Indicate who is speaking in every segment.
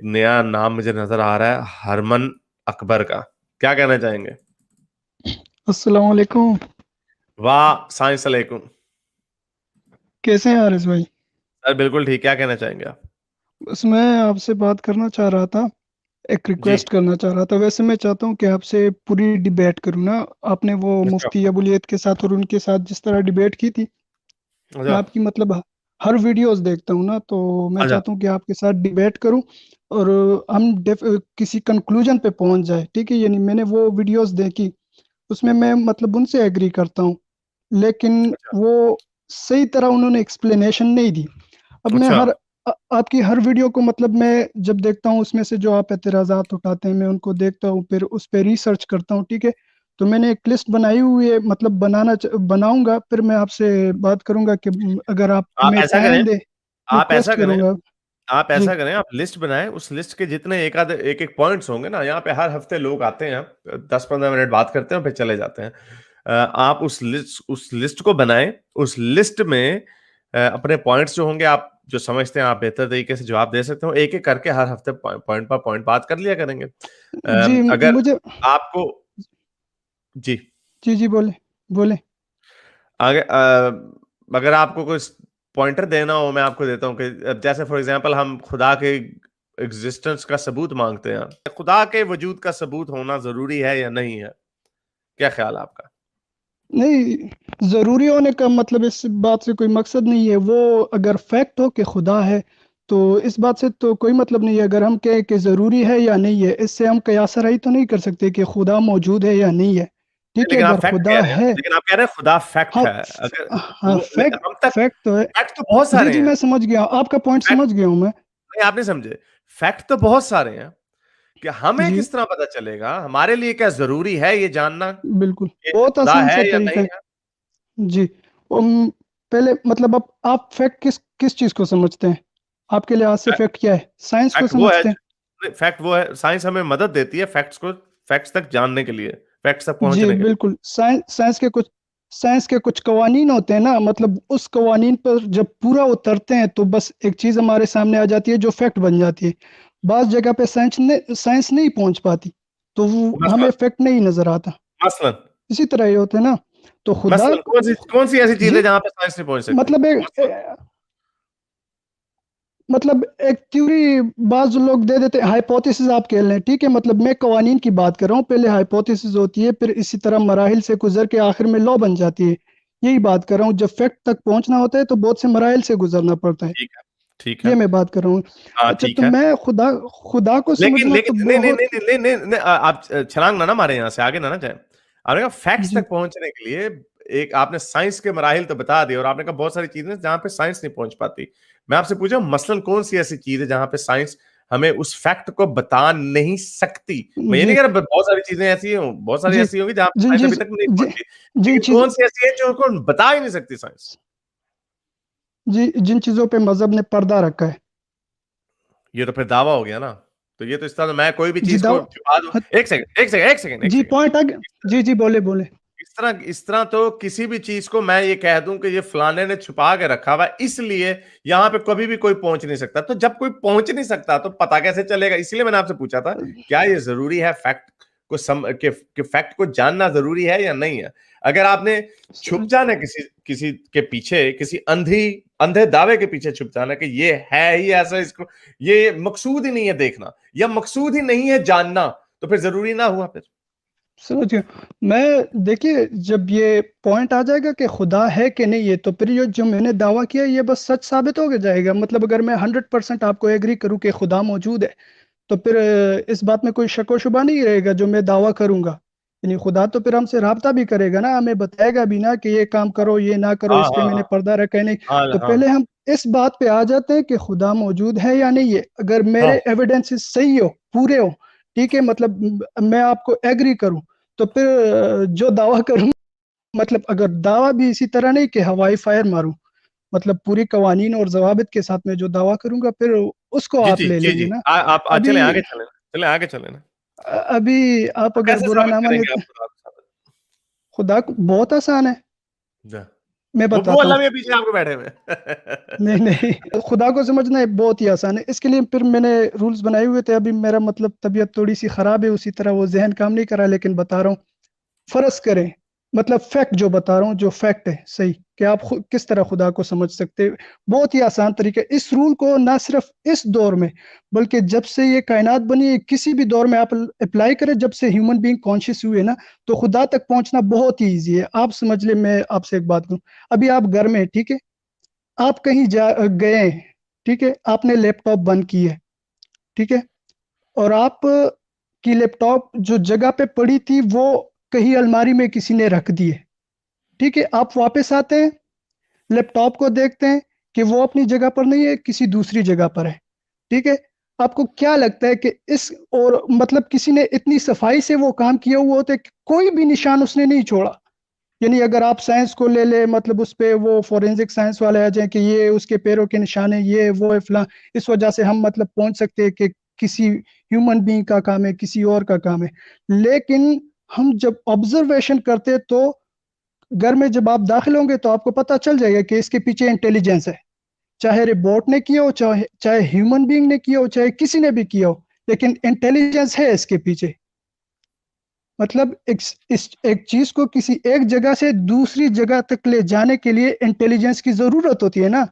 Speaker 1: नया नाम मुझे नजर आ रहा है, हरमन अकबर का। क्या कहना चाहेंगे?
Speaker 2: अस्सलाम वालेकुम।
Speaker 1: वाह, साइंस अलैकुम।
Speaker 2: कैसे हैं हारिस भाई?
Speaker 1: सर बिल्कुल ठीक। क्या कहना चाहेंगे आप?
Speaker 2: बस मैं आपसे बात करना चाह रहा था, एक
Speaker 1: जी।
Speaker 2: रिक्वेस्ट करना चाह रहा था। वैसे मैं चाहता हूँ कि आपसे पूरी डिबेट करूँ ना। आपने वो
Speaker 1: अच्छा।
Speaker 2: मुफ्ती अबुल के साथ और उनके साथ जिस तरह डिबेट की थी,
Speaker 1: अच्छा।
Speaker 2: मैं आपकी मतलब हर वीडियोस देखता हूँ ना, तो मैं
Speaker 1: अच्छा।
Speaker 2: चाहता हूँ कि आपके साथ डिबेट करूँ और हम किसी कंक्लूजन पे पहुंच जाए। ठीक है, यानी मैंने वो वीडियोस देखी, उसमें मैं मतलब उनसे एग्री करता हूँ, लेकिन
Speaker 1: अच्छा।
Speaker 2: वो सही तरह उन्होंने एक्सप्लेनेशन नहीं दी। अब मैं
Speaker 1: अच्छा।
Speaker 2: आपकी हर वीडियो को मतलब मैं जब देखता हूँ, उसमें से जो आप एतराज़ात उठाते हैं मैं उनको देखता हूँ, फिर उस पर रिसर्च करता हूँ। ठीक है, तो मैंने एक लिस्ट बनाई हुई है, मतलब बनाऊंगा, फिर मैं आपसे बात करूंगा कि अगर आप
Speaker 1: आप
Speaker 2: हमें
Speaker 1: ऐसा करें
Speaker 2: टाइम दे,
Speaker 1: आप
Speaker 2: रिक्वेस्ट
Speaker 1: ऐसा करें
Speaker 2: करूंगा।
Speaker 1: आप
Speaker 2: जी
Speaker 1: ऐसा करें, आप लिस्ट बनाएं। उस लिस्ट के जितने एक एक पॉइंट्स होंगे ना, यहाँ पे हर हफ्ते लोग आते हैं, 10-15 मिनट बात करते हैं, फिर चले जाते हैं। आप उस लिस्ट को बनाएं। उस लिस्ट में अपने पॉइंट्स जो होंगे, आप जो समझते हैं, आप बेहतर तरीके से जवाब दे सकते हो। एक एक करके हर हफ्ते पॉइंट पर पॉइंट बात कर लिया करेंगे।
Speaker 2: जी
Speaker 1: अगर
Speaker 2: मुझे
Speaker 1: आपको जी
Speaker 2: जी जी बोले बोले।
Speaker 1: आगे अगर आपको कोई पॉइंटर देना हो, मैं आपको देता हूँ कि जैसे फॉर एग्जांपल हम खुदा के एग्जिस्टेंस का सबूत मांगते हैं। खुदा के वजूद का सबूत होना जरूरी है या नहीं है? क्या ख्याल है आपका?
Speaker 2: नहीं, जरूरी होने का मतलब इस बात से कोई मकसद नहीं है। वो अगर फैक्ट हो कि खुदा है, तो इस बात से तो कोई मतलब नहीं है। अगर हम कहें कि जरूरी है या नहीं है, इससे हम कयास राई तो नहीं कर सकते कि खुदा मौजूद है या नहीं है। ठीक है,
Speaker 1: लेकिन आप
Speaker 2: अगर
Speaker 1: फैक्ट कह
Speaker 2: खुदा
Speaker 1: रहे हैं,
Speaker 2: है।
Speaker 1: लेकिन आप कह रहे हैं खुदा फैक्ट
Speaker 2: हाँ
Speaker 1: है। अगर
Speaker 2: हाँ,
Speaker 1: वो
Speaker 2: फैक्ट
Speaker 1: हम तक
Speaker 2: फैक्ट तो है।
Speaker 1: फैक्ट तो बहुत
Speaker 2: जी
Speaker 1: सारे
Speaker 2: जी
Speaker 1: हैं।
Speaker 2: मैं समझ गया, आपका पॉइंट
Speaker 1: फैक्ट
Speaker 2: समझ गया हूँ मैं।
Speaker 1: नहीं, आप नहीं समझे। फैक्ट तो बहुत सारे हैं कि हमें
Speaker 2: जी
Speaker 1: किस तरह पता चलेगा। हमारे लिए क्या जरूरी है ये जानना
Speaker 2: बिल्कुल,
Speaker 1: कि
Speaker 2: बहुत
Speaker 1: खुदा
Speaker 2: आसान सा
Speaker 1: है या
Speaker 2: तरीका
Speaker 1: नहीं
Speaker 2: है।
Speaker 1: है?
Speaker 2: जी। पहले मतलब आप फैक्ट किस किस चीज को समझते हैं? आपके लिहाज से फैक्ट क्या है? साइंस को
Speaker 1: फैक्ट वो है
Speaker 2: समझते हैं?
Speaker 1: फैक्ट वो है, साइंस हमें मदद देती है फैक्ट्स तक जानने के लिए, फैक्ट्स तक
Speaker 2: जी
Speaker 1: पहुंचने के लिए।
Speaker 2: बिल्कुल। साइंस के कुछ कवानीन होते हैं ना, मतलब उस कवानीन पर जब पूरा उतरते हैं तो बस एक चीज हमारे सामने आ जाती है जो फैक्ट बन जाती है। बास जगह पे साइंस नहीं पहुंच पाती, तो वो
Speaker 1: मसलन
Speaker 2: हमें फैक्ट नहीं नजर आता।
Speaker 1: मसलन
Speaker 2: इसी तरह ये होते हैं ना। तो खुदा
Speaker 1: मसलन कौन सी ऐसी चीज
Speaker 2: जी
Speaker 1: है जहां पे साइंस नहीं पहुंच सकती?
Speaker 2: मतलब
Speaker 1: मसलन
Speaker 2: एक थ्योरी बाज लोग दे देते हैं, हाइपोथेसिस आप कह लें। ठीक है, मतलब मैं कवानीन की बात कर रहा हूँ। पहले हाइपोथेसिस होती है, फिर इसी तरह मराहिल से गुजर के आखिर में लॉ बन जाती है। यही बात कर रहा हूँ, जब फैक्ट तक पहुंचना होता है तो बहुत से मराहिल से गुजरना पड़ता है।
Speaker 1: ठीक है। ठीक
Speaker 2: ये
Speaker 1: है।
Speaker 2: मैं बात कर रहा हूँ।
Speaker 1: हाँ
Speaker 2: अच्छा,
Speaker 1: ठीक
Speaker 2: तो
Speaker 1: है।
Speaker 2: मैं खुदा खुदा को
Speaker 1: लेकिन
Speaker 2: समझना तो
Speaker 1: लेकिन नहीं नहीं नहीं
Speaker 2: बहुत।
Speaker 1: नहीं नहीं, नहीं, नहीं आप छलांग ना मारे, यहां से आगे ना ना जाए। आपने कहा फैक्ट्स
Speaker 2: जी
Speaker 1: तक पहुंचने के लिए एक आपने साइंस के मराहिल तो बता दिए, और आपने कहा बहुत सारी चीजें जहां पे साइंस नहीं पहुंच पाती। मैं आपसे पूछा मसलन कौन सी ऐसी चीज है जहां पे साइंस हमें उस फैक्ट को बता नहीं सकती? मैं ये नहीं
Speaker 2: जी
Speaker 1: कह रहा बहुत सारी चीजें ऐसी हो, बहुत सारी
Speaker 2: जी
Speaker 1: ऐसी होंगी जहां पे
Speaker 2: जिन
Speaker 1: साइंस
Speaker 2: चीज
Speaker 1: अभी तक नहीं
Speaker 2: जि,
Speaker 1: पहुंची,
Speaker 2: जिन
Speaker 1: लेकिन
Speaker 2: चीज
Speaker 1: कौन सी ऐसी है जो उनको बता ही नहीं सकती साइंस?
Speaker 2: जी जिन चीजों पे मजहब ने पर्दा रखा है।
Speaker 1: ये तो फिर दावा हो गया ना। तो ये तो इस तरह मैं कोई भी
Speaker 2: जी
Speaker 1: चीज को
Speaker 2: दावा।
Speaker 1: छुपा दूं।
Speaker 2: हाँ,
Speaker 1: एक सेकंड एक सेकंड एक सेकंड एक
Speaker 2: जी
Speaker 1: सेकंड।
Speaker 2: पॉइंट आ गया। जी जी बोले बोले।
Speaker 1: इस तरह तो किसी भी चीज को मैं ये कह दूं कि ये फलाने ने छुपा के रखा हुआ है, इसलिए यहां पे कभी भी कोई पहुंच नहीं सकता। तो जब कोई पहुंच नहीं सकता तो पता कैसे चलेगा? इसलिए मैंने आपसे पूछा था, क्या ये जरूरी है फैक्ट कि फैक्ट को जानना जरूरी है या नहीं है? अगर आपने छुप जाना किसी किसी के पीछे, किसी अंधे दावे के पीछे छुप जाना कि ये है ही ऐसा, इसको ये मकसूद ही नहीं है देखना, या मकसूद ही नहीं है जानना, तो फिर जरूरी ना हुआ फिर।
Speaker 2: समझ गया मैं। देखिए, जब ये पॉइंट आ जाएगा कि खुदा है कि नहीं है, तो फिर ये जो मैंने दावा किया ये बस सच साबित हो जाएगा। मतलब अगर मैं 100% आपको एग्री करूं कि खुदा मौजूद है, तो फिर इस बात में कोई शक व शुबा नहीं रहेगा जो मैं दावा करूंगा। यानी खुदा तो फिर हमसे राब्ता भी करेगा ना, हमें बताएगा भी ना कि ये काम करो ये ना करो,
Speaker 1: हाँ
Speaker 2: इस पे
Speaker 1: हाँ
Speaker 2: मैंने
Speaker 1: हाँ
Speaker 2: पर्दा रखा है नहीं।
Speaker 1: हाँ
Speaker 2: तो
Speaker 1: हाँ
Speaker 2: पहले हम इस बात पे आ जाते हैं कि खुदा मौजूद है या नहीं है। अगर
Speaker 1: हाँ।
Speaker 2: मेरे एविडेंसेस सही हो, पूरे हो, ठीक है, मतलब मैं आपको एग्री करूं, तो फिर जो दावा करूं, मतलब अगर दावा भी इसी तरह नहीं कि हवाई फायर मारूं, मतलब पूरी कवानीन और जवाबित के साथ में जो दावा करूंगा, फिर उसको
Speaker 1: जी
Speaker 2: आप
Speaker 1: जी
Speaker 2: ले
Speaker 1: जी
Speaker 2: लेंगे
Speaker 1: जी
Speaker 2: ना।
Speaker 1: आप
Speaker 2: अभी
Speaker 1: चले आगे चले ना, चले आगे चले ना।
Speaker 2: अभी आप
Speaker 1: तो
Speaker 2: अगर
Speaker 1: कैसे
Speaker 2: बुरा
Speaker 1: साबित
Speaker 2: ना माने
Speaker 1: करेंगे
Speaker 2: तो
Speaker 1: आप खुदा को साबित?
Speaker 2: खुदा को बहुत आसान है।
Speaker 1: जा।
Speaker 2: मैं
Speaker 1: वो
Speaker 2: बताता
Speaker 1: अल्लाह
Speaker 2: हूँ।
Speaker 1: मियां पीछे आपको बैठे हुए
Speaker 2: नहीं नहीं, खुदा को समझना है बहुत ही आसान है। इसके लिए फिर मैंने रूल्स बनाए हुए थे। अभी मेरा मतलब तबीयत थोड़ी सी खराब है, उसी तरह वो जहन काम नहीं करा, लेकिन बता रहा हूँ। फर्ज करें, मतलब फैक्ट जो बता रहा हूँ, जो फैक्ट है सही, कि आप किस तरह खुदा को समझ सकते हैं। बहुत ही आसान तरीका। इस रूल को ना सिर्फ इस दौर में, बल्कि जब से ये कायनात बनी है, किसी भी दौर में आप अप्लाई करें, जब से ह्यूमन बीइंग कॉन्शियस हुए ना, तो खुदा तक पहुंचना बहुत ही ईजी है। आप समझ ले, मैं आपसे एक बात कहूँ। अभी आप घर में, ठीक है, आप कहीं जा गए, ठीक है, आपने लैपटॉप बंद की है, ठीक है, और आप की लैपटॉप जो जगह पे पड़ी थी वो कहीं अलमारी में किसी ने रख दी है, ठीक है। आप वापस आते हैं, लैपटॉप को देखते हैं कि वो अपनी जगह पर नहीं है, किसी दूसरी जगह पर है, ठीक है। आपको क्या लगता है कि इस, और मतलब किसी ने इतनी सफाई से वो काम किया हुआ होता है कि कोई भी निशान उसने नहीं छोड़ा। यानी अगर आप साइंस को ले ले, मतलब उस पे वो फोरेंसिक साइंस वाले आ जाए कि ये उसके पैरों के निशान है, ये वो है फला, इस वजह से हम मतलब पहुंच सकते हैं कि किसी ह्यूमन बीइंग का काम है, किसी और का काम है। लेकिन हम जब ऑब्जर्वेशन करते हैं, तो घर में जब आप दाखिल होंगे तो आपको पता चल जाएगा कि इसके पीछे इंटेलिजेंस है। चाहे रोबोट ने किया हो, चाहे चाहे ह्यूमन बीइंग ने किया हो, चाहे किसी ने भी किया हो, लेकिन इंटेलिजेंस है इसके पीछे। मतलब एक चीज को किसी एक जगह से दूसरी जगह तक ले जाने के लिए इंटेलिजेंस की जरूरत होती है ना,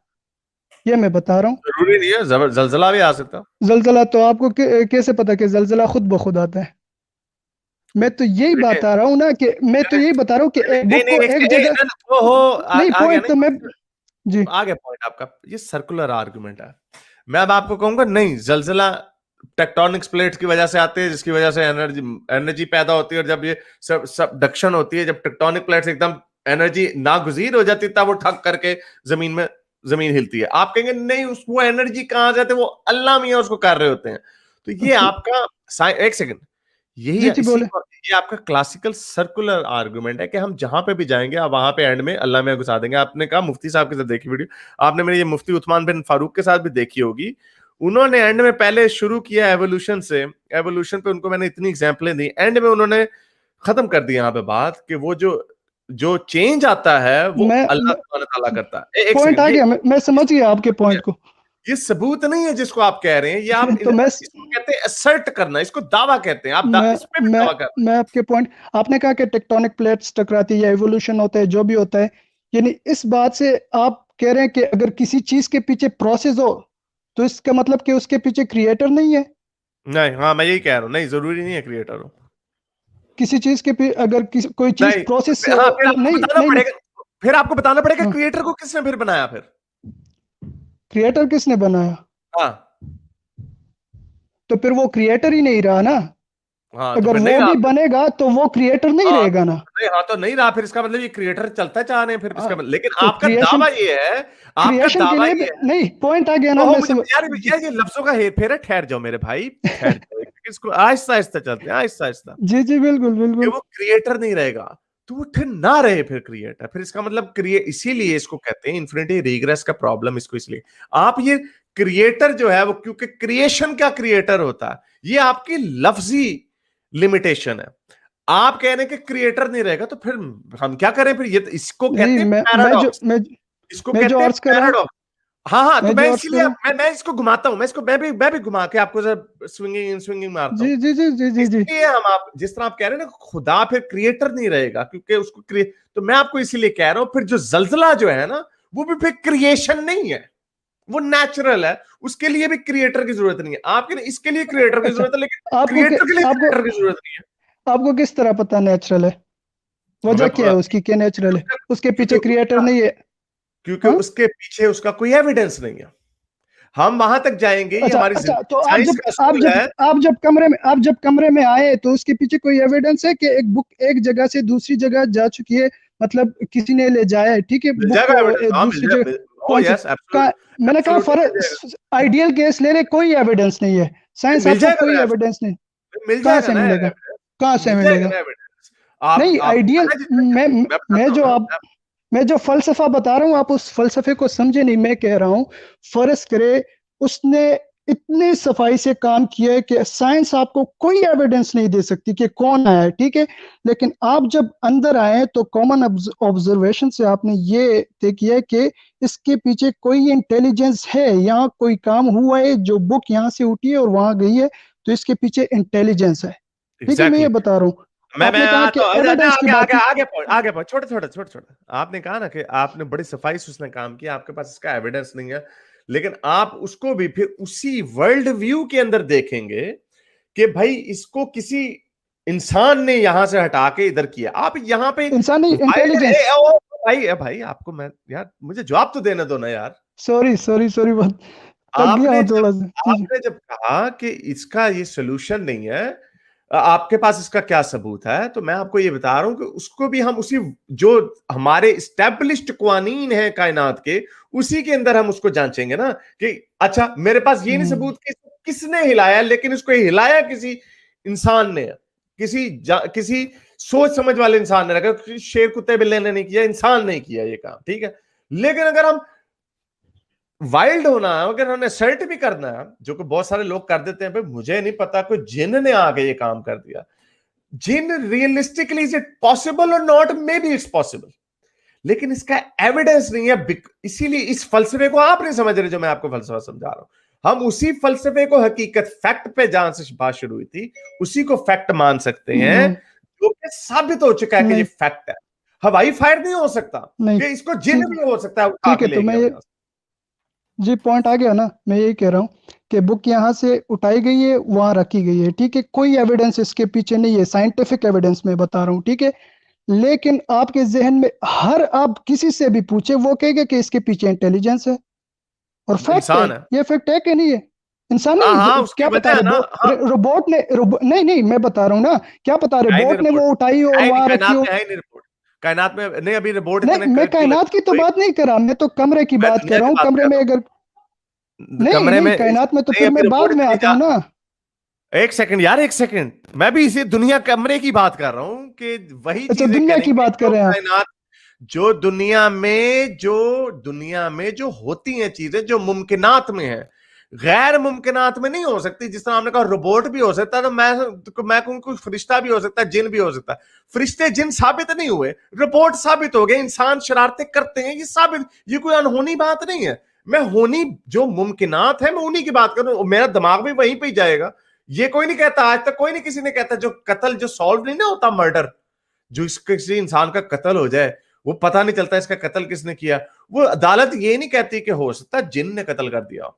Speaker 2: ये मैं बता रहा हूँ।
Speaker 1: जरूरी नहीं है, जलजला भी आ सकता।
Speaker 2: जलजला तो आपको कैसे पता कि जलजला खुद ब खुद आता है? मैं तो यही
Speaker 1: देखिए,
Speaker 2: बता रहा हूँ ना, कि मैं तो यही बता रहा हूँ कि एक
Speaker 1: नहीं
Speaker 2: बुक
Speaker 1: नहीं
Speaker 2: को
Speaker 1: नहीं
Speaker 2: एक जगह,
Speaker 1: वो हो
Speaker 2: नहीं
Speaker 1: आ गया
Speaker 2: पॉइंट तो मैं,
Speaker 1: ना,
Speaker 2: जी
Speaker 1: आ गया पॉइंट आपका। ये सर्कुलर आर्गुमेंट है। मैं अब आपको कहूंगा नहीं, जलजला टेक्टोनिक्स प्लेट्स की वजह से आते हैं, जिसकी वजह से एनर्जी एनर्जी पैदा होती है, और जब ये सब सबडक्शन होती है, जब टेक्टोनिक प्लेट्स एकदम एनर्जी नागुजीर हो जाती है, तब वो ठक करके जमीन में जमीन हिलती है। आप कहेंगे नहीं, उस वो एनर्जी कहां जाते, वो अल्लाह मियां उसको कर रहे होते हैं। तो ये
Speaker 2: तो,
Speaker 1: आपका एक सेकंड, यही
Speaker 2: जी जी
Speaker 1: इसी
Speaker 2: बोले।
Speaker 1: ये आपका क्लासिकल सर्कुलर आर्गुमेंट है कि हम जहां पे भी जाएंगे, आप वहां पे एंड में अल्लाह में घुसा देंगे। आपने कहा मुफ्ती साहब के साथ देखी वीडियो, आपने मेरी ये मुफ्ती उस्मान बिन फारूक के साथ भी देखी होगी। उन्होंने एंड में पहले शुरू किया एवोल्यूशन से, एवोल्यूशन पे उनको मैंने इतनी एग्जांपलें दी, एंड में उन्होंने खत्म कर दिया यहाँ पे बात कि वो जो जो चेंज आता है वो अल्लाह
Speaker 2: मैं
Speaker 1: सुब्हान ताला करता है। एक
Speaker 2: पॉइंट
Speaker 1: सेकंड,
Speaker 2: आ
Speaker 1: ये
Speaker 2: गया, मैं समझ गया आपके पॉइंट को।
Speaker 1: ये सबूत नहीं है जिसको आप कह रहे हैं, ये आप
Speaker 2: तो मैं
Speaker 1: इसको कहते हैं असर्ट करना, इसको दावा कहते हैं। आप
Speaker 2: मैं
Speaker 1: इस पे भी
Speaker 2: मैं
Speaker 1: दावा कर रहे
Speaker 2: मैं आपके पॉइंट, आपने कहा कि टेक्टोनिक प्लेट्स टकराती है या एवोल्यूशन होता है, जो भी होता है, यानी इस बात से आप कह रहे हैं कि अगर किसी चीज के पीछे प्रोसेस हो, तो इसका मतलब कि उसके पीछे क्रिएटर नहीं है।
Speaker 1: हैं। नहीं, हाँ मैं यही कह रहा हूँ, नहीं जरूरी नहीं है क्रिएटर हो।
Speaker 2: किसी चीज के अगर कोई चीज
Speaker 1: नहीं,
Speaker 2: प्रोसेस,
Speaker 1: हाँ फिर आपको
Speaker 2: नहीं
Speaker 1: बताना
Speaker 2: नहीं नहीं,
Speaker 1: पड़ेगा, फिर आपको बताना पड़ेगा
Speaker 2: हाँ,
Speaker 1: क्रिएटर को किसने फिर बनाया फिर।
Speaker 2: क्रिएटर किसने बनाया?
Speaker 1: हाँ
Speaker 2: तो फिर वो क्रिएटर ही नहीं रहा ना।
Speaker 1: हाँ, तो
Speaker 2: अगर
Speaker 1: फिर नहीं
Speaker 2: वो
Speaker 1: रहा
Speaker 2: भी
Speaker 1: फिर।
Speaker 2: बनेगा तो वो क्रिएटर नहीं
Speaker 1: हाँ
Speaker 2: रहेगा ना।
Speaker 1: नहीं, हाँ तो नहीं रहा फिर, इसका मतलब ये क्रिएटर चलता चाह रहे हैं फिर
Speaker 2: हाँ,
Speaker 1: इसका लेकिन
Speaker 2: तो
Speaker 1: आपका
Speaker 2: क्रिएशन,
Speaker 1: दावा ये है, आपका
Speaker 2: क्रिएशन के
Speaker 1: दावा
Speaker 2: लिए भी
Speaker 1: ये है।
Speaker 2: नहीं, पॉइंट आ गया ना,
Speaker 1: ओहो,
Speaker 2: मैं
Speaker 1: मुझे
Speaker 2: सब
Speaker 1: यार
Speaker 2: जी
Speaker 1: यार ये लफ्जों का हेर फेर है, ठहर जाओ मेरे भाई, ठहर जाओ, इसको आहिस्ता आहिस्ता चलते हैं, आहिस्ता आहिस्ता।
Speaker 2: जी जी, बिल्कुल
Speaker 1: कि
Speaker 2: बिल्कुल।
Speaker 1: वो क्रिएटर नहीं रहेगा, तो वो फिर ना रहे फिर क्रिएटर, फिर इसका मतलब क्रिएट, इसीलिए इसको कहते हैं इन्फिनिटी रिग्रेस का प्रॉब्लम। इसको इसलिए आप ये क्रिएटर जो है वो, क्योंकि क्रिएशन का क्रिएटर होता है, ये आपकी लफ्जी लिमिटेशन है। आप कह रहे हैं कि क्रिएटर नहीं रहेगा, तो फिर हम क्या करें फिर, ये तो इसको
Speaker 2: नहीं,
Speaker 1: कहते हैं
Speaker 2: मैं जो
Speaker 1: पैराडॉक्स, इसको
Speaker 2: मैं जो
Speaker 1: कहते हैं
Speaker 2: अर्ज कर रहा हूँ,
Speaker 1: पैराडॉक्स। हाँ हाँ, तो
Speaker 2: मैं
Speaker 1: मैं
Speaker 2: जो अर्ज कर
Speaker 1: इसीलिए
Speaker 2: रहा हूँ,
Speaker 1: मैं इसको घुमाता हूं, मैं इसको मैं भी घुमा के आपको स्विंगिंग इन स्विंगिंग मारता
Speaker 2: जी
Speaker 1: हूं।
Speaker 2: जी जी जी जी जी,
Speaker 1: इसलिए हम, आप जिस तरह आप कह रहे हैं ना, खुदा फिर क्रिएटर नहीं रहेगा क्योंकि उसको तो मैं आपको इसीलिए कह रहा हूं फिर जो जलजला जो है ना, वो भी फिर क्रिएशन नहीं है, वो नेचुरल है। उसके लिए भी क्रिएटर की जरूरत नहीं है। आपके इसके लिए क्रिएटर की
Speaker 2: अच्छा,
Speaker 1: जरूरत है, लेकिन
Speaker 2: आपको
Speaker 1: क्रिएटर के लिए
Speaker 2: आपको
Speaker 1: क्रिएटर की जरूरत नहीं है।
Speaker 2: आपको किस तरह पता नेचुरल है?
Speaker 1: हमें
Speaker 2: वजह क्या है उसकी, क्या नेचुरल है? उसके
Speaker 1: क्योंकि
Speaker 2: पीछे क्रिएटर नहीं है?
Speaker 1: क्योंकि
Speaker 2: हाँ,
Speaker 1: उसके पीछे उसका कोई एविडेंस नहीं है। हम वहां तक जाएंगे, ये
Speaker 2: अच्छा
Speaker 1: हमारी
Speaker 2: अच्छा, तो आप
Speaker 1: साइंस
Speaker 2: जब
Speaker 1: का असूल है।
Speaker 2: आप जब कमरे में आए, तो उसके पीछे कोई एविडेंस है कि एक बुक एक जगह से दूसरी जगह जा चुकी है? मतलब किसी ने ले जाया है, ठीक है,
Speaker 1: मिल
Speaker 2: बुक
Speaker 1: जाएगा
Speaker 2: को
Speaker 1: एविडेंस, हाँ मिल
Speaker 2: दूसरी जगह,
Speaker 1: जाए, ओ
Speaker 2: कौन सी
Speaker 1: यस
Speaker 2: का? मैंने कहा
Speaker 1: एब्सोल्युटली मिल जाएगा।
Speaker 2: आइडियल केस ले रहे, कोई एविडेंस नहीं है, साइंस
Speaker 1: मिल
Speaker 2: आपको
Speaker 1: जाएगा
Speaker 2: कोई
Speaker 1: ना,
Speaker 2: एविडेंस नहीं।
Speaker 1: मिल
Speaker 2: कहाँ
Speaker 1: जाएगा
Speaker 2: से
Speaker 1: ना
Speaker 2: मिलेगा?
Speaker 1: एविडेंस,
Speaker 2: कहाँ से
Speaker 1: मिल जाएगा
Speaker 2: मिलेगा?
Speaker 1: ना एविडेंस। आप
Speaker 2: नहीं, आइडियल,
Speaker 1: मैं
Speaker 2: मैं
Speaker 1: बताता हूँ
Speaker 2: जो
Speaker 1: ना,
Speaker 2: आप मैं जो फलसफा बता रहा हूँ, आप उस फलसफे को समझे नहीं। मैं कह रहा हूँ, फर्ज करे उसने इतनी सफाई से काम किया है कि साइंस आपको कोई एविडेंस नहीं दे सकती कि कौन आया है, ठीक है। लेकिन आप जब अंदर आए तो कॉमन ऑब्जर्वेशन से आपने ये तय किया है कि इसके पीछे कोई इंटेलिजेंस है, यहाँ कोई काम हुआ है, जो बुक यहाँ से उठी है और वहां गई है, तो इसके पीछे इंटेलिजेंस है। ठीक है, मैं ये
Speaker 1: एग्जैक्टली।
Speaker 2: बता रहा हूँ।
Speaker 1: मैं
Speaker 2: आपने कहा
Speaker 1: आ
Speaker 2: कि
Speaker 1: तो
Speaker 2: एविडेंस की
Speaker 1: आगे
Speaker 2: बात
Speaker 1: आगे
Speaker 2: की।
Speaker 1: आगे पहुंच छोटे छोटे आपने कहा ना कि आपने बड़ी सफाई से उसने काम किया, आपके पास इसका एविडेंस नहीं है, लेकिन आप उसको भी फिर उसी वर्ल्ड व्यू के अंदर देखेंगे कि भाई इसको किसी इंसान ने यहां से हटा के इधर किया। आप यहां पे
Speaker 2: इंसानी
Speaker 1: वाइल्ड
Speaker 2: इंटेलिजेंस।
Speaker 1: भाई आपको मैं यार मुझे जवाब तो देने दो ना यार।
Speaker 2: सॉरी सॉरी सॉरी, बहुत पक गया
Speaker 1: आपने
Speaker 2: हूँ
Speaker 1: जब
Speaker 2: थोड़ा सा जी।
Speaker 1: आपने जब कहा कि इसका ये सोल्यूशन नहीं है, आपके पास इसका क्या सबूत है, तो मैं आपको ये बता रहा हूं कि उसको भी हम उसी जो हमारे इस्टेब्लिश्ड कवानीन है कायनात के, उसी के अंदर हम उसको जांचेंगे ना कि अच्छा मेरे पास ये नहीं सबूत कि इसको किसने हिलाया, लेकिन इसको हिलाया किसी इंसान ने, किसी सोच समझ वाले इंसान ने रखा, किसी शेर कुत्ते बिल्ले ने नहीं किया, इंसान ने किया ये काम, ठीक है। लेकिन अगर हम वाइल्ड होना है, अगर हमने सर्ट भी करना है, जो कि बहुत सारे लोग कर देते हैं, भाई मुझे नहीं पता कोई जिन ने आके ये काम कर दिया, जिन रियलिस्टिकली इज इट पॉसिबल और not, may be it's possible, लेकिन इसका एविडेंस नहीं है। इसीलिए इस फलसफे को आप नहीं समझ रहे जो मैं आपको फलसफा समझा रहा हूं। हम उसी फलसफे को हकीकत फैक्ट पे जहां से बात शुरू हुई थी, उसी को फैक्ट मान सकते हैं,
Speaker 2: नहीं
Speaker 1: जो कि साबित हो चुका है कि ये
Speaker 2: नहीं
Speaker 1: फैक्ट है। हवाई फायर नहीं हो सकता,
Speaker 2: नहीं,
Speaker 1: कि इसको जिन
Speaker 2: ठीक,
Speaker 1: भी हो सकता है उठा
Speaker 2: ठीक
Speaker 1: के
Speaker 2: है,
Speaker 1: ले
Speaker 2: तो मैं
Speaker 1: गया हो
Speaker 2: ये
Speaker 1: यहां से।
Speaker 2: जी पॉइंट आ गया ना, मैं यही कह रहा हूँ कि बुक यहाँ से उठाई गई है, वहां रखी गई है, ठीक है, कोई एविडेंस इसके पीछे नहीं है, साइंटिफिक एविडेंस मैं बता रहा हूँ, ठीक है। लेकिन आपके जहन में हर, आप किसी से भी पूछे वो कहेगा कि इसके पीछे इंटेलिजेंस है, और फैक्ट है,
Speaker 1: इंसान है।
Speaker 2: ये फैक्ट है कि नहीं है। इंसान
Speaker 1: हाँ
Speaker 2: नहीं,
Speaker 1: हाँ, उसकी
Speaker 2: क्या पता
Speaker 1: वजह है ना। हाँ,
Speaker 2: रोबोट ने नहीं नहीं, मैं बता रहा हूँ ना, क्या पता
Speaker 1: है ही नहीं
Speaker 2: रोबोट ने
Speaker 1: रिपोर्ट,
Speaker 2: वो उठाई हो और
Speaker 1: है ही नहीं
Speaker 2: वहां रखी
Speaker 1: कायनात
Speaker 2: हो।
Speaker 1: में, है ही नहीं रिपोर्ट कायनात में, नहीं अभी रिपोर्ट
Speaker 2: नहीं,
Speaker 1: इतने
Speaker 2: मैं
Speaker 1: की
Speaker 2: कायनात की तो
Speaker 1: लगी।
Speaker 2: बात नहीं कर रहा, मैं तो कमरे की
Speaker 1: मैं
Speaker 2: बात कर
Speaker 1: दुनिया
Speaker 2: रहा
Speaker 1: की
Speaker 2: हूँ,
Speaker 1: बात
Speaker 2: कमरे
Speaker 1: कर
Speaker 2: में
Speaker 1: रहा
Speaker 2: अगर,
Speaker 1: हूँ,
Speaker 2: नहीं
Speaker 1: कमरे
Speaker 2: नहीं,
Speaker 1: में
Speaker 2: कायनात में तो
Speaker 1: नहीं
Speaker 2: फिर
Speaker 1: अभी
Speaker 2: मैं
Speaker 1: रिपोर्ट
Speaker 2: बाद में
Speaker 1: इतनी
Speaker 2: आता
Speaker 1: जा।
Speaker 2: हूँ ना।
Speaker 1: एक सेकंड यार, एक सेकंड, मैं भी इसी दुनिया कमरे की बात कर रहा हूं कि वही
Speaker 2: अच्छा,
Speaker 1: चीजें
Speaker 2: दुनिया की
Speaker 1: करेंगे
Speaker 2: बात कर
Speaker 1: जो
Speaker 2: रहे हैं आप।
Speaker 1: कायनात, दुनिया में जो होती हैं चीजें, जो मुमकिनात में है, गैर मुमकिनात में नहीं हो सकती। जिस तरह आपने कहा रोबोट भी हो सकता है, तो मैं कहूं कोई फरिश्ता भी हो सकता है, जिन भी हो सकता है। फरिश्ते जिन साबित नहीं हुए, रोबोट साबित हो गए, इंसान शरारतें करते हैं, ये साबित, ये कोई अनहोनी बात नहीं है। मैं होनी जो मुमकिनात है मैं उन्हीं की बात करूं, मेरा दिमाग भी वहीं पे ही जाएगा। ये कोई नहीं कहता, आज तक कोई नहीं, किसी ने कहता जो कत्ल जो सॉल्व नहीं ना होता, मर्डर, जो किसी इंसान का कत्ल हो जाए, वो पता नहीं चलता इसका कत्ल किसने किया, वो अदालत ये नहीं कहती कि हो सकता है जिन ने कत्ल कर दिया,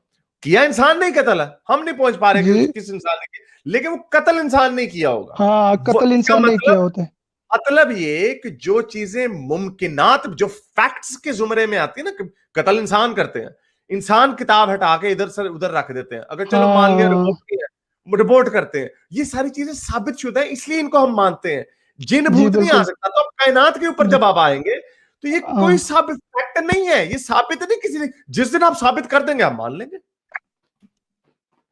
Speaker 1: किया इंसान नहीं कत्ल है, हम नहीं पहुंच पा रहे कि
Speaker 2: जी
Speaker 1: किस इंसान ने किया, लेकिन वो कत्ल इंसान नहीं किया होगा।
Speaker 2: हाँ,
Speaker 1: वो
Speaker 2: कत्ल
Speaker 1: इसका
Speaker 2: इंसान नहीं किया
Speaker 1: मतलब,
Speaker 2: होता है।
Speaker 1: ये कि जो चीजें मुमकिनात, जो फैक्ट्स के जुमरे में आती है ना, कत्ल इंसान करते हैं, इंसान किताब हटा के इधर से उधर रख देते हैं, अगर चलो मान लिया
Speaker 2: हाँ
Speaker 1: रिपोर्ट की है, रिपोर्ट करते हैं, ये सारी चीजें साबित शुदा है, इसलिए इनको हम मानते हैं। जिन
Speaker 2: जी
Speaker 1: भूत नहीं आ
Speaker 2: बिल्कुल।
Speaker 1: सकता, तो अब कायनात के ऊपर
Speaker 2: जी
Speaker 1: जब आप आएंगे, तो ये कोई
Speaker 2: हाँ,
Speaker 1: साबित फैक्ट नहीं है, ये साबित नहीं किसी ने, जिस दिन आप साबित कर देंगे आप मान लेंगे।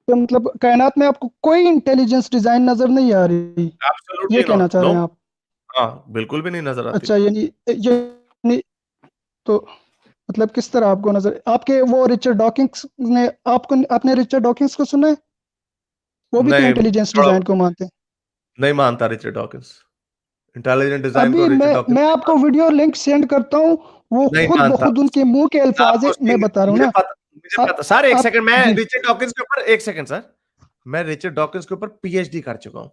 Speaker 2: तो मतलब कायनात में आपको कोई इंटेलिजेंस डिजाइन नजर नहीं आ रही, ये
Speaker 1: एब्सोल्युटली
Speaker 2: कहना
Speaker 1: नॉट,
Speaker 2: चाह
Speaker 1: नो।
Speaker 2: रहे हैं आप।
Speaker 1: हाँ, बिल्कुल भी नहीं नजर आती।
Speaker 2: अच्छा, यानी तो मतलब किस तरह आपको नजर, आपके वो रिचर्ड डॉकिंस ने, आपको, आपने रिचर्ड डॉकिंस को सुना है? वो भी तो
Speaker 1: नहीं,
Speaker 2: इंटेलिजेंस
Speaker 1: थोड़ा
Speaker 2: डिजाइन को मानते हैं।
Speaker 1: नहीं मानता रिचर्ड डॉकिंस, इंटेलिजेंट डिजाइन को
Speaker 2: अभी
Speaker 1: रिचर्ड
Speaker 2: मैं
Speaker 1: डॉकिंस नहीं
Speaker 2: आपको वीडियो लिंक सेंड करता हूँ, वो
Speaker 1: नहीं
Speaker 2: खुद ब
Speaker 1: मानता।
Speaker 2: खुद उनके मुंह के अल्फाज
Speaker 1: आपको
Speaker 2: है, मैं
Speaker 1: उसकी,
Speaker 2: बता रहा हूँ
Speaker 1: मुझे
Speaker 2: ना।
Speaker 1: पता, मुझे
Speaker 2: आ,
Speaker 1: पता सर, एक
Speaker 2: आप
Speaker 1: सेकंड, मैं
Speaker 2: जी
Speaker 1: रिचर्ड डॉकिंस के ऊपर, एक सेकंड सर, मैं रिचर्ड डॉकिंस के ऊपर पीएचडी कर चुका हूं।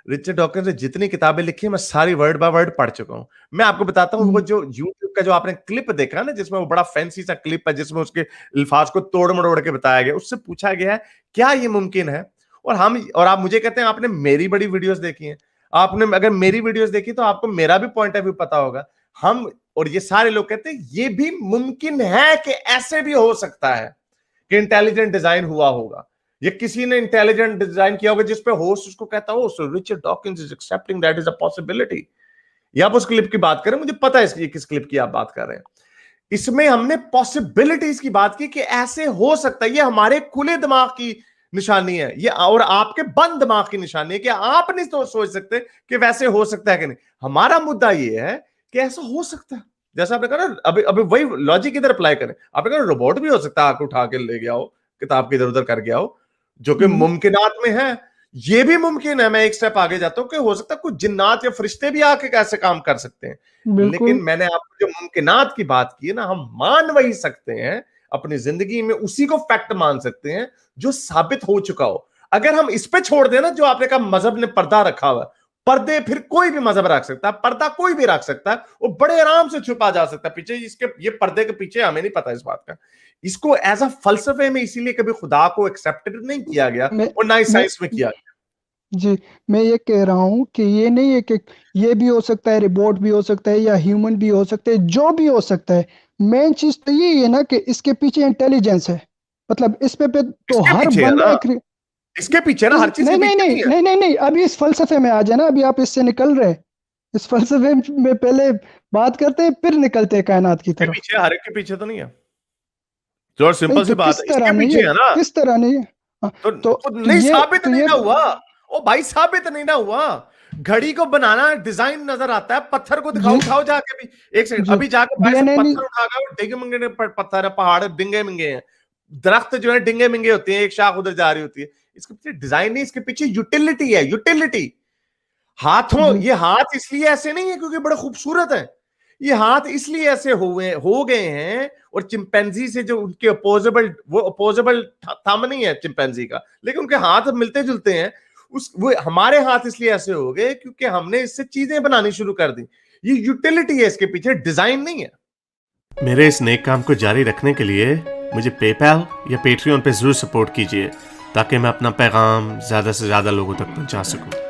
Speaker 1: रिचर्ड डॉकिंस ने जितनी किताबें लिखी है मैं सारी वर्ड बाय वर्ड पढ़ चुका हूं। मैं आपको बताता हूं, वो जो यूट्यूब का जो आपने क्लिप देखा ना, जिसमें वो बड़ा फैंसी सा क्लिप है, जिसमें उसके अल्फाज को तोड़ मरोड़ के बताया गया, उससे पूछा गया है क्या ये मुमकिन है, और आप मुझे कहते हैं आपने मेरी बड़ी वीडियोस देखी हैं। आपने अगर मेरी वीडियोस देखी तो आपको मेरा भी पॉइंट ऑफ व्यू पता होगा। हम और ये सारे लोग कहते हैं ये भी मुमकिन है कि ऐसे भी हो सकता है कि इंटेलिजेंट डिजाइन हुआ होगा, ये किसी ने इंटेलिजेंट डिजाइन किया होगा, जिसपे होस्ट उसको कहता हो so Richard Dawkins is accepting that is a possibility. या आप उस क्लिप की बात करें, मुझे पता है इसकी किस क्लिप की आप बात कर रहे हैं। इसमें हमने पॉसिबिलिटीज की बात की कि ऐसे हो सकता है, ये हमारे खुले दिमाग की निशानी है, ये और आपके बंद दिमाग की निशानी है कि आप नहीं तो सोच सकते कि वैसे हो सकता है कि नहीं। हमारा मुद्दा ये है कि ऐसा हो सकता है, जैसा आपने कहा ना, अभी अभी वही लॉजिक इधर अप्लाई करें। आपने कहा रोबोट भी हो सकता है, आंख उठा के ले गया हो, किताब के इधर उधर कर गया हो, जो कि मुमकिनात में है। ये भी मुमकिन है, मैं एक स्टेप आगे जाता हूं कि हो सकता है कुछ जिन्नात या फरिश्ते भी आके कैसे काम कर सकते हैं।
Speaker 2: बिल्कुल।
Speaker 1: लेकिन मैंने आपको जो मुमकिनात की बात की है ना, हम मान वही सकते हैं अपनी जिंदगी में, उसी को फैक्ट मान सकते हैं जो साबित हो चुका हो। अगर हम इस पे छोड़ देना, जो आपने कहा मजहब ने पर्दा रखा हुआ, पर्दे फिर कोई भी मजहब रख सकता है, पर्दा कोई भी रख सकता है, वो बड़े आराम से छुपा जा सकता है पीछे इसके। ये पर्दे के पीछे हमें नहीं पता इस बात का। इसको एज अ फलसफे में इसीलिए कभी खुदा को एक्सेप्टेड नहीं किया गया
Speaker 2: मैं
Speaker 1: और ना ही
Speaker 2: मैं
Speaker 1: साइंस में किया गया।
Speaker 2: जी, मैं ये कह रहा हूँ कि ये नहीं है कि ये भी हो सकता है, रोबोट भी हो सकता है या ह्यूमन भी हो सकते हैं, जो भी हो सकता है। मेन चीज तो यही है ना कि इसके पीछे इंटेलिजेंस है। मतलब इस पे तो
Speaker 1: इसके
Speaker 2: हर
Speaker 1: पीछे है
Speaker 2: बंदा
Speaker 1: ना,
Speaker 2: एक
Speaker 1: इसके पीछे ना, हर चीज के
Speaker 2: नहीं नहीं
Speaker 1: पीछे
Speaker 2: नहीं
Speaker 1: नहीं है।
Speaker 2: नहीं नहीं नहीं, अभी इस फलसफे में आ जाए ना, अभी आप इससे निकल रहे हैं। इस फलसफे में पहले बात करते हैं, फिर निकलते हैं कायनात की
Speaker 1: इसके
Speaker 2: तरफ।
Speaker 1: पीछे, हर एक के पीछे तो नहीं है। जो
Speaker 2: नहीं
Speaker 1: सिंपल सी
Speaker 2: तो
Speaker 1: बात
Speaker 2: किस
Speaker 1: है,
Speaker 2: तरह
Speaker 1: इसके
Speaker 2: नहीं
Speaker 1: पीछे
Speaker 2: है,
Speaker 1: है ना।
Speaker 2: किस तरह नहीं है? हाँ,
Speaker 1: तो
Speaker 2: तो
Speaker 1: नहीं, साबित नहीं
Speaker 2: ये
Speaker 1: ना हुआ। ओ भाई, साबित नहीं ना हुआ। घड़ी को बनाना डिजाइन नजर आता है, पत्थर को दिखाओ,
Speaker 2: जी
Speaker 1: उठाओ जाके भी। एक सेकंड,
Speaker 2: जी
Speaker 1: अभी जाके भाई से
Speaker 2: डीएनए नहीं।
Speaker 1: पत्थर उठा गए, डिंगे मिंगे पत्थर है, पहाड़ डिंगे मिंगे हैं। दरख्त जो है डिंगे मिंगे होते हैं, एक शाख उधर जा रही होती है। इसके पीछे डिजाइन नहीं, इसके पीछे यूटिलिटी है, यूटिलिटी। हाथों,
Speaker 2: जी
Speaker 1: ये हाथ इसलिए ऐसे नहीं है क्योंकि बड़े खूबसूरत हैं। ये हाथ इसलिए ऐसे हो गए हैं, और चिंपैंजी से जो उनके अपोजेबल, वो अपोजेबल थंब नहीं है चिंपैंजी का, लेकिन उनके हाथ मिलते जुलते हैं। वो हमारे हाथ इसलिए ऐसे हो गए क्योंकि हमने इससे चीजें बनानी शुरू कर दी। ये यूटिलिटी है इसके पीछे, डिजाइन नहीं है। मेरे इस नेक काम को जारी रखने के लिए मुझे पेपैल या पेट्रियन पे जरूर सपोर्ट कीजिए, ताकि मैं अपना पैगाम ज्यादा से ज्यादा लोगों तक पहुंचा सकूं।